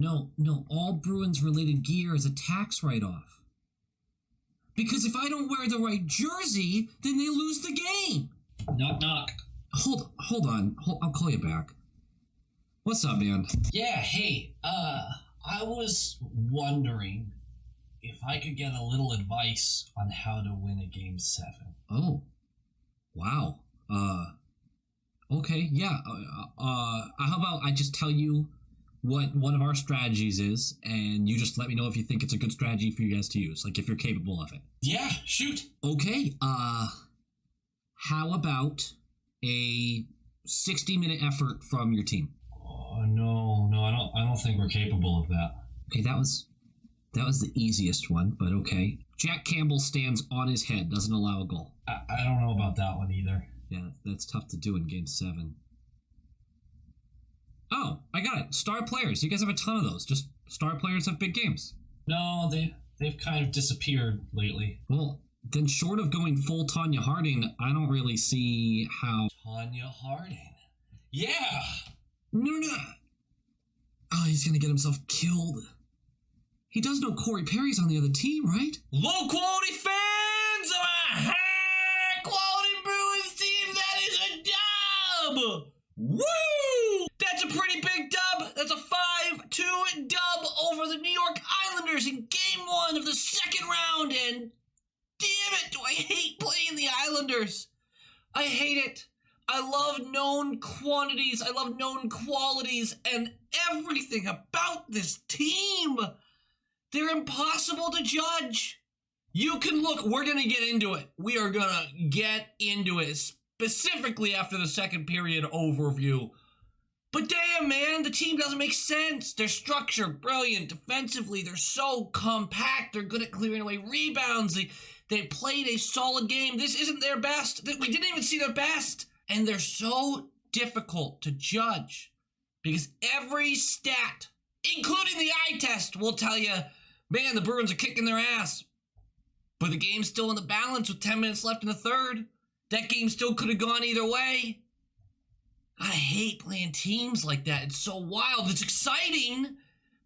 No, all Bruins related gear is a tax write-off. Because if I don't wear the right jersey, then they lose the game. Knock, knock. Hold on. I'll call you back. What's up, man? Yeah, hey, I was wondering if I could get a little advice on how to win a Game 7. Oh. Wow. Okay, yeah. How about I just tell you what one of our strategies is, and you just let me know if you think it's a good strategy for you guys to use, like if you're capable of it. Yeah, shoot. Okay, how about a 60-minute effort from your team? Oh, no, I don't think we're capable of that. Okay, that was the easiest one, but okay. Jack Campbell stands on his head, doesn't allow a goal. I don't know about that one either. Yeah, that's tough to do in Game 7. Oh, I got it. Star players. You guys have a ton of those. Just star players have big games. No, they've kind of disappeared lately. Well, then short of going full Tanya Harding, I don't really see how... Tanya Harding? Yeah! No. Oh, he's gonna get himself killed. He does know Corey Perry's on the other team, right? Low quality fans of a high quality Bruins team, that is a dub! Woo! That's a pretty big dub. That's a 5-2 dub over the New York Islanders in Game 1 of the second round, and damn it, do I hate playing the Islanders. I hate it. I love known quantities, I love known qualities, and everything about this team. They're impossible to judge. You can look, we're gonna get into it. We are gonna get into it, specifically after the second period overview. But damn, man, the team doesn't make sense. Their structure, brilliant. Defensively, they're so compact. They're good at clearing away rebounds. They played a solid game. This isn't their best. We didn't even see their best. And they're so difficult to judge because every stat, including the eye test, will tell you, man, the Bruins are kicking their ass. But the game's still in the balance with 10 minutes left in the third. That game still could have gone either way. I hate playing teams like that. It's so wild. It's exciting,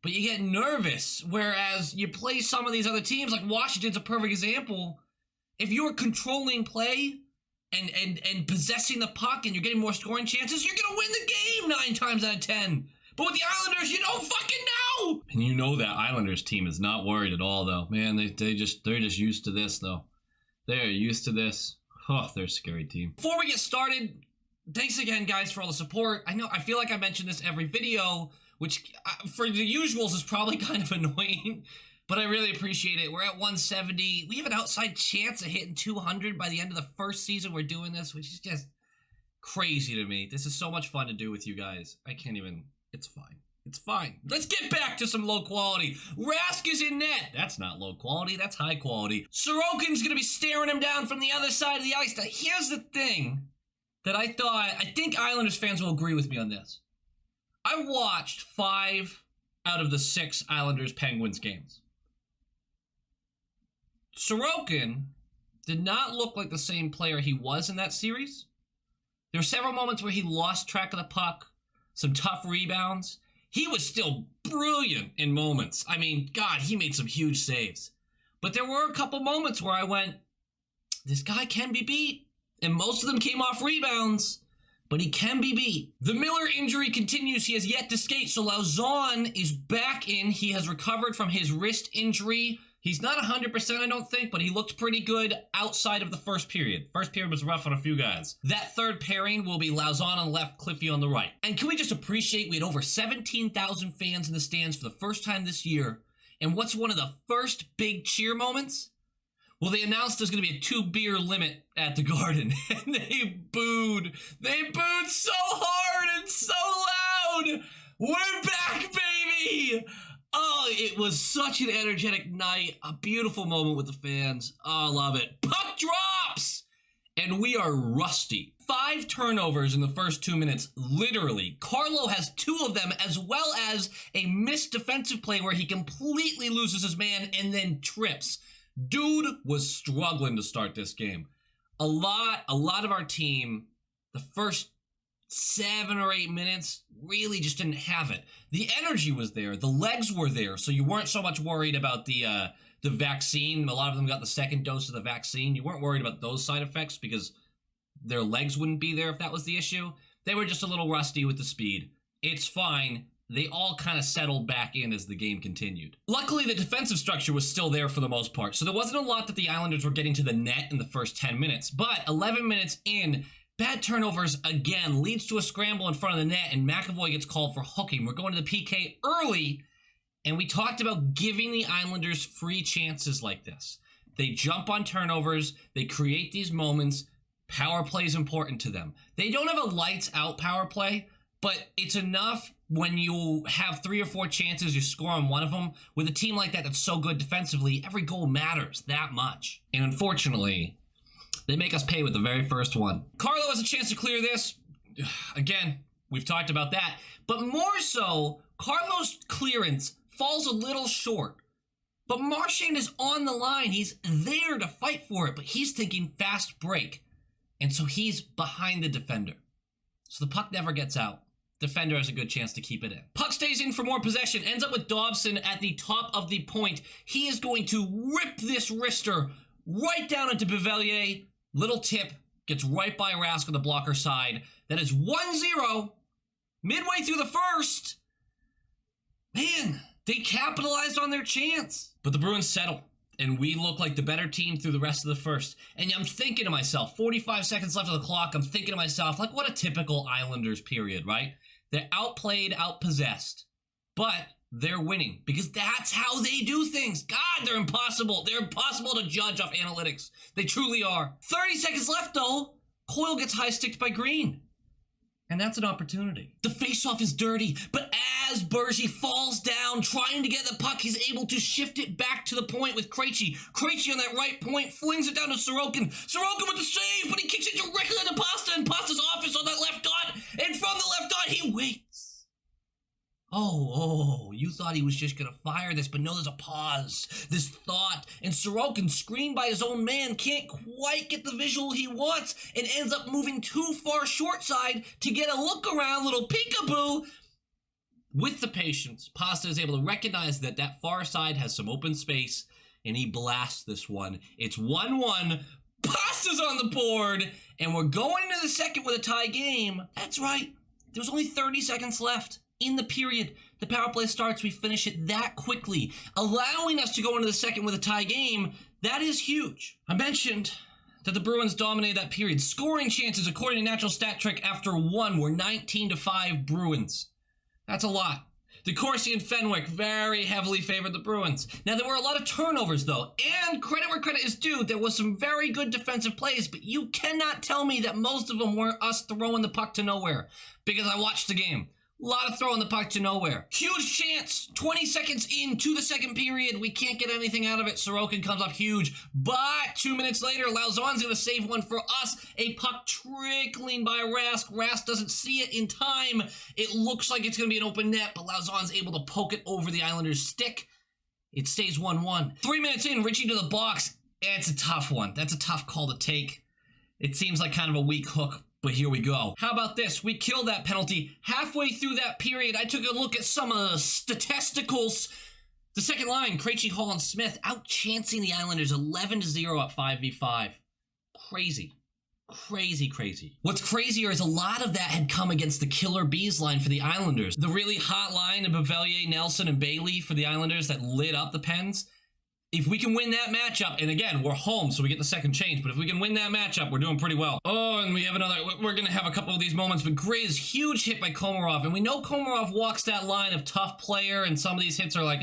but you get nervous. Whereas you play some of these other teams, like Washington's a perfect example. If you're controlling play and possessing the puck and you're getting more scoring chances, you're going to win the game 9 times out of 10. But with the Islanders, you don't fucking know. And you know that Islanders team is not worried at all, though. Man, they're just used to this, though. They're used to this. Oh, they're a scary team. Before we get started, thanks again, guys, for all the support. I feel like I mention this every video, which for the usuals is probably kind of annoying, but I really appreciate it. We're at 170. We have an outside chance of hitting 200 by the end of the first season we're doing this, which is just crazy to me. This is so much fun to do with you guys. I can't even... It's fine. It's fine. Let's get back to some low quality. Rask is in net. That's not low quality. That's high quality. Sorokin's going to be staring him down from the other side of the ice. Now, here's the thing that I think Islanders fans will agree with me on this. I watched 5 out of the 6 Islanders-Penguins games. Sorokin did not look like the same player he was in that series. There were several moments where he lost track of the puck, some tough rebounds. He was still brilliant in moments. I mean, God, he made some huge saves. But there were a couple moments where I went, this guy can be beat. And most of them came off rebounds, but he can be beat. The Miller injury continues. He has yet to skate, so Lauzon is back in. He has recovered from his wrist injury. He's not 100%, I don't think, but he looked pretty good outside of the first period. First period was rough on a few guys. That third pairing will be Lauzon on the left, Cliffy on the right. And can we just appreciate we had over 17,000 fans in the stands for the first time this year. And what's one of the first big cheer moments? Well, they announced there's going to be a 2-beer limit at the Garden, and they booed. They booed so hard and so loud. We're back, baby! Oh, it was such an energetic night. A beautiful moment with the fans. Oh, I love it. Puck drops! And we are rusty. 5 turnovers in the first 2 minutes. Literally. Carlo has 2 of them, as well as a missed defensive play where he completely loses his man and then trips. Dude was struggling to start this game. A lot of our team, the first 7 or 8 minutes, really just didn't have it. The energy was there, the legs were there, so you weren't so much worried about the vaccine. A lot of them got the second dose of the vaccine. You weren't worried about those side effects because their legs wouldn't be there if that was the issue. They were just a little rusty with the speed. It's fine. They all kind of settled back in as the game continued. Luckily, the defensive structure was still there for the most part, so there wasn't a lot that the Islanders were getting to the net in the first 10 minutes. But 11 minutes in, bad turnovers again leads to a scramble in front of the net, and McAvoy gets called for hooking. We're going to the PK early, and we talked about giving the Islanders free chances like this. They jump on turnovers, they create these moments. Power play is important to them. They don't have a lights out power play, but it's enough when you have 3 or 4 chances, you score on one of them. With a team like that that's so good defensively, every goal matters that much. And unfortunately, they make us pay with the very first one. Carlo has a chance to clear this. Again, we've talked about that. But more so, Carlo's clearance falls a little short. But Marchand is on the line. He's there to fight for it, but he's thinking fast break. And so he's behind the defender. So the puck never gets out. Defender has a good chance to keep it in. Puck stays in for more possession. Ends up with Dobson at the top of the point. He is going to rip this wrister right down into Bevelier. Little tip. Gets right by Rask on the blocker side. That is 1-0. Midway through the first. Man, they capitalized on their chance. But the Bruins settle. And we look like the better team through the rest of the first. And I'm thinking to myself, 45 seconds left of the clock, I'm thinking to myself, like, what a typical Islanders period, right? They're outplayed, outpossessed. But they're winning because that's how they do things. God, they're impossible. They're impossible to judge off analytics. They truly are. 30 seconds left, though. Coyle gets high-sticked by Green. And that's an opportunity. The face-off is dirty, but as Bergy falls down trying to get the puck, he's able to shift it back to the point with Krejci. Krejci on that right point flings it down to Sorokin. Sorokin with the save, but he kicks it directly into Pasta, and Pasta's office on that left dot. And from the left dot, he waits. Oh, you thought he was just going to fire this, but no, there's a pause, this thought, and Sorokin, screened by his own man, can't quite get the visual he wants and ends up moving too far short side to get a look around, little peekaboo. With the patience, Pasta is able to recognize that that far side has some open space, and he blasts this one. It's 1-1. Pasta's on the board, and we're going into the second with a tie game. That's right. There's only 30 seconds left. In the period, the power play starts, we finish it that quickly, allowing us to go into the second with a tie game. That is huge. I mentioned that the Bruins dominated that period. Scoring chances, according to Natural Stat Trick, after 1 were 19-5 Bruins. That's a lot. DeCourcy and Fenwick very heavily favored the Bruins. Now, there were a lot of turnovers, though, and credit where credit is due, there was some very good defensive plays, but you cannot tell me that most of them weren't us throwing the puck to nowhere, because I watched the game. A lot of throwing the puck to nowhere. Huge chance. 20 seconds into the second period. We can't get anything out of it. Sorokin comes up huge. But 2 minutes later, Lauzon's going to save one for us. A puck trickling by Rask. Rask doesn't see it in time. It looks like it's going to be an open net, but Lauzon's able to poke it over the Islanders' stick. It stays 1-1. 3 minutes in, Richie to the box. It's a tough one. That's a tough call to take. It seems like kind of a weak hook. But here we go. How about this? We killed that penalty. Halfway through that period, I took a look at some of the statisticals. The second line, Krejci, Hall, and Smith, out-chancing the Islanders 11-0 at 5v5. Crazy. Crazy. What's crazier is a lot of that had come against the Killer Bees line for the Islanders. The really hot line of Bevelier, Nelson, and Bailey for the Islanders that lit up the Pens. If we can win that matchup, and again, we're home, so we get the second change, but if we can win that matchup, we're doing pretty well. Oh, and we have we're going to have a couple of these moments, but Grizz, huge hit by Komarov, and we know Komarov walks that line of tough player, and some of these hits are like,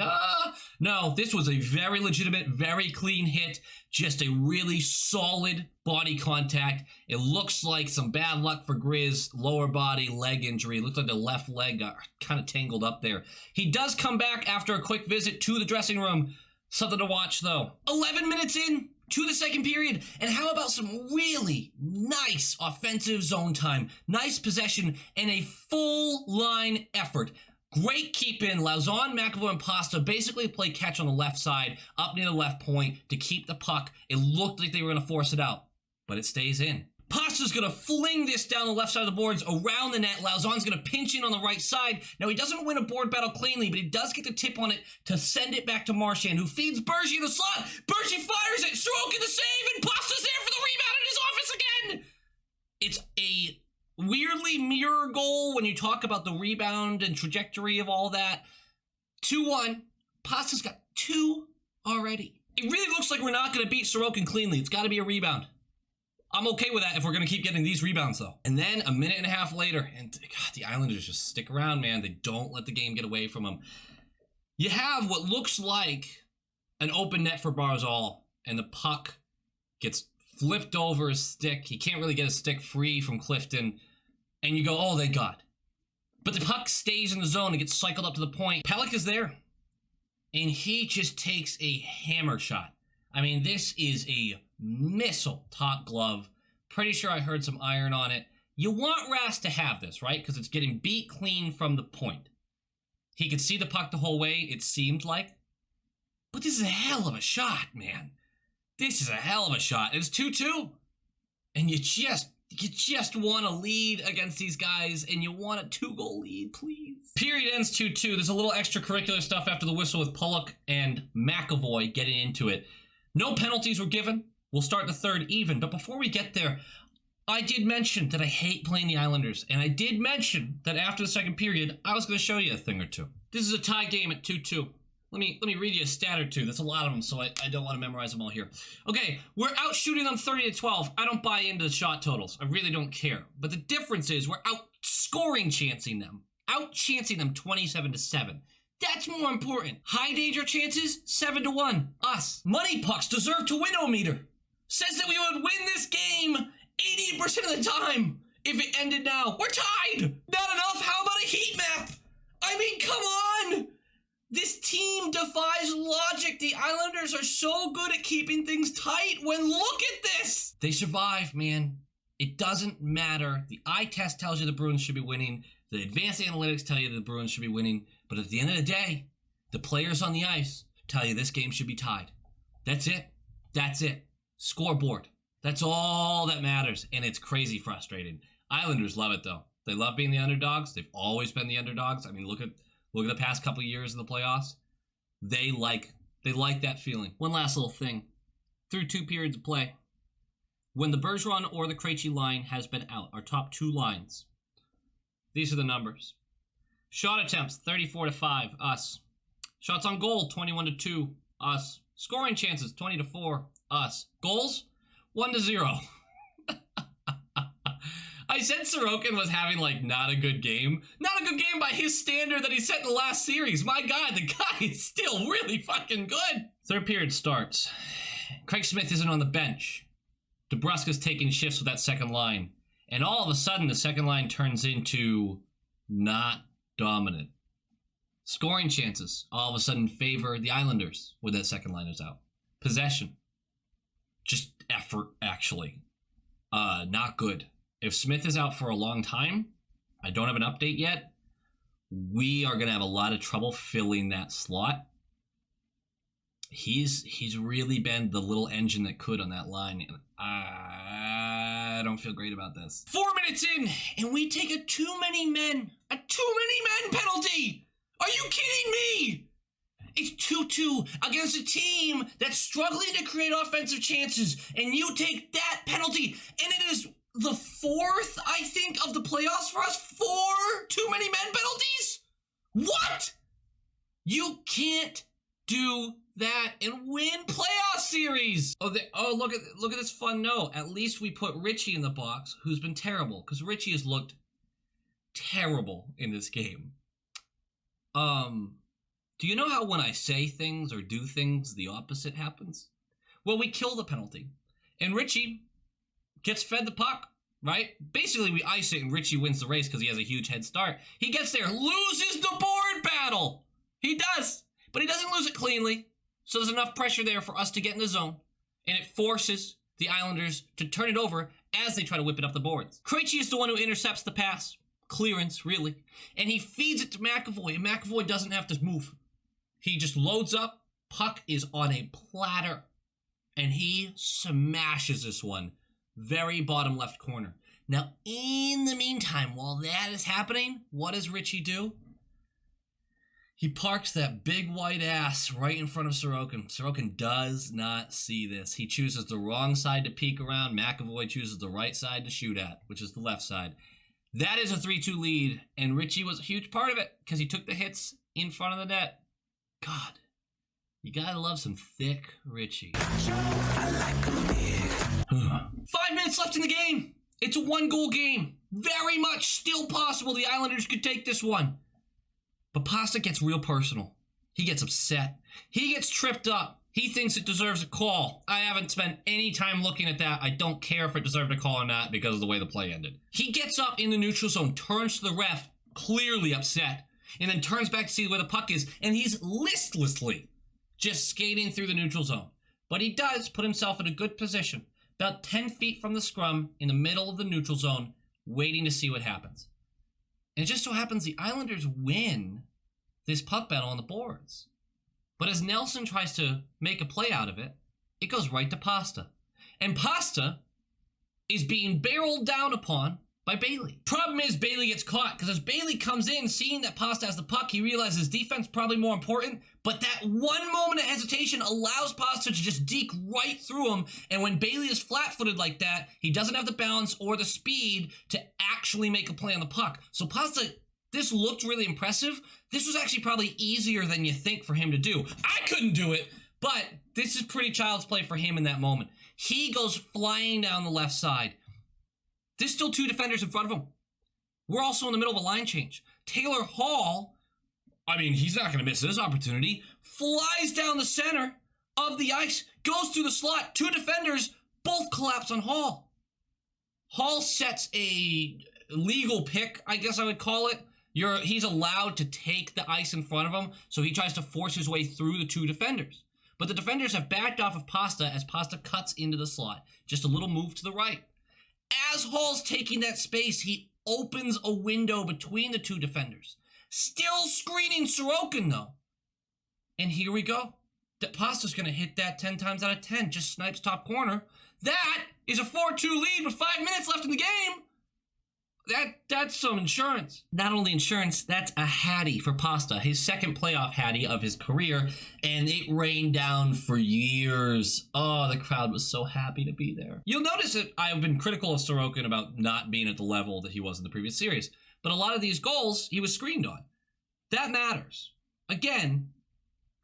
no, this was a very legitimate, very clean hit, just a really solid body contact. It looks like some bad luck for Grizz, lower body, leg injury. It looks like the left leg got kind of tangled up there. He does come back after a quick visit to the dressing room. Something to watch, though. 11 minutes in to the second period. And how about some really nice offensive zone time? Nice possession and a full-line effort. Great keep-in. Lauzon, McAvoy, and Pasta basically play catch on the left side, up near the left point, to keep the puck. It looked like they were going to force it out, but it stays in. Pasta's gonna fling this down the left side of the boards around the net. Lauzon's gonna pinch in on the right side. Now he doesn't win a board battle cleanly, but he does get the tip on it to send it back to Marchand, who feeds Bergie in the slot. Bergie fires it. Sorokin the save, and Pasta's there for the rebound in his office again. It's a weirdly mirror goal when you talk about the rebound and trajectory of all that. 2-1. Pasta's got 2 already. It really looks like we're not going to beat Sorokin cleanly. It's got to be a rebound. I'm okay with that if we're going to keep getting these rebounds, though. And then a minute and a half later, and God, the Islanders just stick around, man. They don't let the game get away from them. You have what looks like an open net for Barzal, and the puck gets flipped over his stick. He can't really get his stick free from Clifton, and you go, oh, thank God. But the puck stays in the zone and gets cycled up to the point. Pelech is there, and he just takes a hammer shot. I mean, this is a missile top glove. Pretty sure I heard some iron on it. You want Ras to have this, right? Because it's getting beat clean from the point. He could see the puck the whole way, it seemed like. But this is a hell of a shot, man. This is a hell of a shot. It's 2-2. And you just want to lead against these guys, and you want a 2-goal lead, please. Period ends 2-2. There's a little extracurricular stuff after the whistle with Pollock and McAvoy getting into it. No penalties were given. We'll start the third even. But before we get there, I did mention that I hate playing the Islanders. And I did mention that after the second period, I was going to show you a thing or two. This is a tie game at 2-2. Let me read you a stat or two. There's a lot of them, so I don't want to memorize them all here. Okay, we're out shooting them 30-12. I don't buy into the shot totals. I really don't care. But the difference is we're out scoring chancing them. Out chancing them 27-7. That's more important. High danger chances, 7-1. Us. Money pucks deserve to win-o-meter. Says that we would win this game 80% of the time if it ended now. We're tied. Not enough? How about a heat map? I mean, come on. This team defies logic. The Islanders are so good at keeping things tight when look at this. They survive, man. It doesn't matter. The eye test tells you the Bruins should be winning. The advanced analytics tell you the Bruins should be winning. But at the end of the day, the players on the ice tell you this game should be tied. That's it. That's it. Scoreboard. That's all that matters. And it's crazy frustrating. Islanders love it, though. They love being the underdogs. They've always been the underdogs. I mean, look at the past couple of years in the playoffs. They like that feeling. One last little thing. Through 2 periods of play, when the Bergeron or the Krejci line has been out, our top 2 lines, these are the numbers. Shot attempts, 34-5, us. Shots on goal, 21-2, us. Scoring chances, 20-4, us. Goals, 1-0. I said Sorokin was having, not a good game. Not a good game by his standard that he set in the last series. My God, the guy is still really fucking good. Third period starts. Craig Smith isn't on the bench. DeBruska's taking shifts with that second line. And all of a sudden, the second line turns into not dominant. Scoring chances all of a sudden favor the Islanders when that second line is out. Possession. Just effort, actually. Not good. If Smith is out for a long time, I don't have an update yet, we are going to have a lot of trouble filling that slot. He's really been the little engine that could on that line. And I don't feel great about this. 4 minutes in, and we take a too many men penalty. Are you kidding me? It's 2-2 against a team that's struggling to create offensive chances, and you take that penalty, and it is the 4th, I think, of the playoffs for us. 4 too many men penalties? What? You can't do that and win playoff series. Look at this fun note. At least we put Richie in the box, who's been terrible, because Richie has looked terrible in this game. Do you know how when I say things or do things, the opposite happens? Well, we kill the penalty, and Richie gets fed the puck, right? Basically, we ice it, and Richie wins the race because he has a huge head start. He gets there, loses the board battle. He does, but he doesn't lose it cleanly. So there's enough pressure there for us to get in the zone, and it forces the Islanders to turn it over as they try to whip it up the boards. Krejci is the one who intercepts the pass. Clearance, really. And he feeds it to McAvoy, and McAvoy doesn't have to move. He just loads up, puck is on a platter, and he smashes this one very bottom left corner. Now, in the meantime, while that is happening, what does Richie do? He parks that big white ass right in front of Sorokin. Sorokin does not see this. He chooses the wrong side to peek around. McAvoy chooses the right side to shoot at, which is the left side. That is a 3-2 lead, and Richie was a huge part of it because he took the hits in front of the net. God, you gotta love some thick Richie. 5 minutes left in the game. It's a 1-goal game. Very much still possible the Islanders could take this one. But Pasta gets real personal. He gets upset. He gets tripped up. He thinks it deserves a call. I haven't spent any time looking at that. I don't care if it deserved a call or not because of the way the play ended. He gets up in the neutral zone, turns to the ref, clearly upset, and then turns back to see where the puck is, and he's listlessly just skating through the neutral zone. But he does put himself in a good position, about 10 feet from the scrum in the middle of the neutral zone, waiting to see what happens. And it just so happens the Islanders win this puck battle on the boards. But as Nelson tries to make a play out of it, it goes right to Pasta. And Pasta is being barreled down upon by Bailey. Problem is Bailey gets caught because as Bailey comes in, seeing that Pasta has the puck, he realizes defense probably more important, but that one moment of hesitation allows Pasta to just deke right through him, and when Bailey is flat-footed like that, he doesn't have the balance or the speed to actually make a play on the puck. So Pasta, this looked really impressive. This was actually probably easier than you think for him to do. I couldn't do it, but this is pretty child's play for him in that moment. He goes flying down the left side. There's still 2 defenders in front of him. We're also in the middle of a line change. Taylor Hall, I mean, he's not going to miss this opportunity, flies down the center of the ice, goes through the slot. 2 defenders both collapse on Hall. Hall sets a legal pick, I guess I would call it. He's allowed to take the ice in front of him, so he tries to force his way through the 2 defenders. But the defenders have backed off of Pasta as Pasta cuts into the slot. Just a little move to the right. As Hall's taking that space, he opens a window between the 2 defenders. Still screening Sorokin, though. And here we go. Pasta's going to hit that 10 times out of 10. Just snipes top corner. That is a 4-2 lead with 5 minutes left in the game. That's some insurance. Not only insurance, that's a hattie for Pasta. His second playoff hattie of his career, and it rained down for years. Oh, the crowd was so happy to be there. You'll notice that I've been critical of Sorokin about not being at the level that he was in the previous series, but a lot of these goals he was screened on. That matters. Again,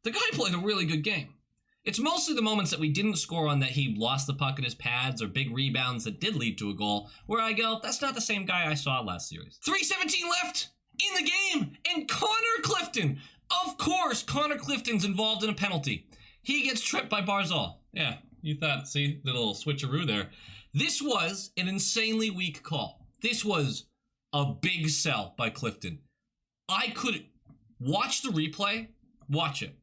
the guy played a really good game. It's mostly the moments that we didn't score on that he lost the puck in his pads or big rebounds that did lead to a goal where I go, that's not the same guy I saw last series. 3:17 left in the game, and Connor Clifton. Of course, Connor Clifton's involved in a penalty. He gets tripped by Barzal. Yeah, you thought, see, the little switcheroo there. This was an insanely weak call. This was a big sell by Clifton. I could watch the replay, watch it.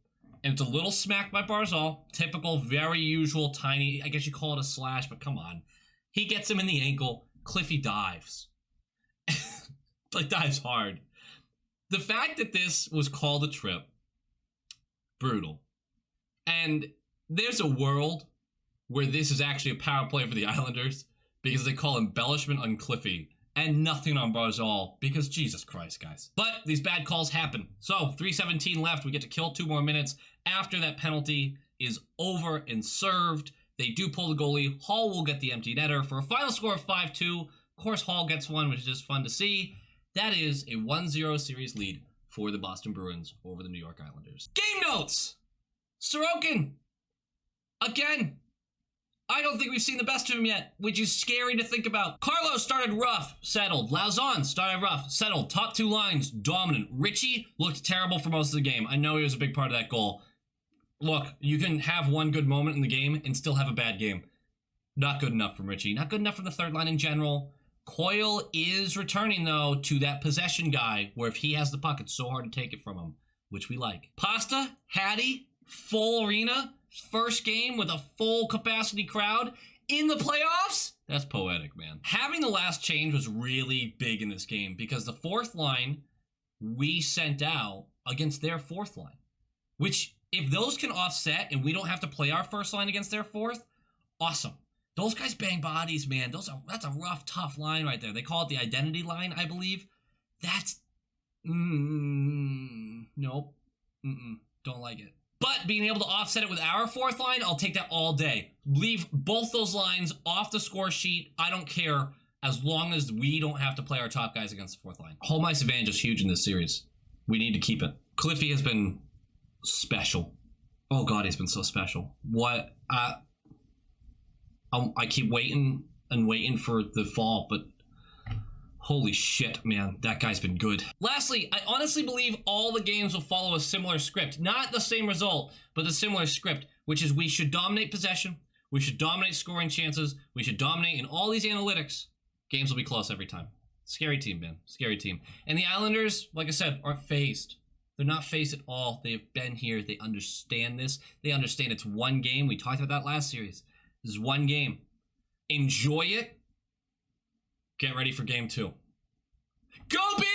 And it's a little smack by Barzal. Typical, very usual, tiny, I guess you call it a slash, but come on. He gets him in the ankle. Cliffy dives. Like, dives hard. The fact that this was called a trip, brutal. And there's a world where this is actually a power play for the Islanders because they call embellishment on Cliffy and nothing on Barzal because Jesus Christ, guys. But these bad calls happen. So 3:17 left. We get to kill 2 more minutes. After that penalty is over and served, they do pull the goalie. Hall will get the empty netter for a final score of 5-2. Of course, Hall gets one, which is just fun to see. That is a 1-0 series lead for the Boston Bruins over the New York Islanders. Game notes! Sorokin. Again. I don't think we've seen the best of him yet, which is scary to think about. Carlos started rough, settled. Lauzon started rough, settled. Top 2 lines, dominant. Richie looked terrible for most of the game. I know he was a big part of that goal. Look, you can have one good moment in the game and still have a bad game. Not good enough from Richie. Not good enough from the third line in general. Coyle is returning, though, to that possession guy, where if he has the puck, it's so hard to take it from him, which we like. Pasta, Hattie, full arena, first game with a full capacity crowd in the playoffs? That's poetic, man. Having the last change was really big in this game because the 4th line we sent out against their 4th line, which if those can offset and we don't have to play our first line against their 4th, awesome. Those guys bang bodies, man. That's a rough, tough line right there. They call it the identity line, I believe. That's nope. Don't like it. But being able to offset it with our fourth line, I'll take that all day. Leave both those lines off the score sheet. I don't care, as long as we don't have to play our top guys against the fourth line. Home ice advantage is huge in this series. We need to keep it. Cliffy has been special. Oh God, he's been so special. What? I keep waiting and waiting for the fall, but holy shit, man, that guy's been good. Lastly, I honestly believe all the games will follow a similar script. Not the same result, but the similar script, which is we should dominate possession, we should dominate scoring chances, we should dominate in all these analytics. Games will be close every time. Scary team, man. Scary team. And the Islanders, like I said, aren't phased. They're not phased at all. They have been here. They understand this. They understand it's one game. We talked about that last series. This is one game. Enjoy it. Get ready for game 2. Go, Bears!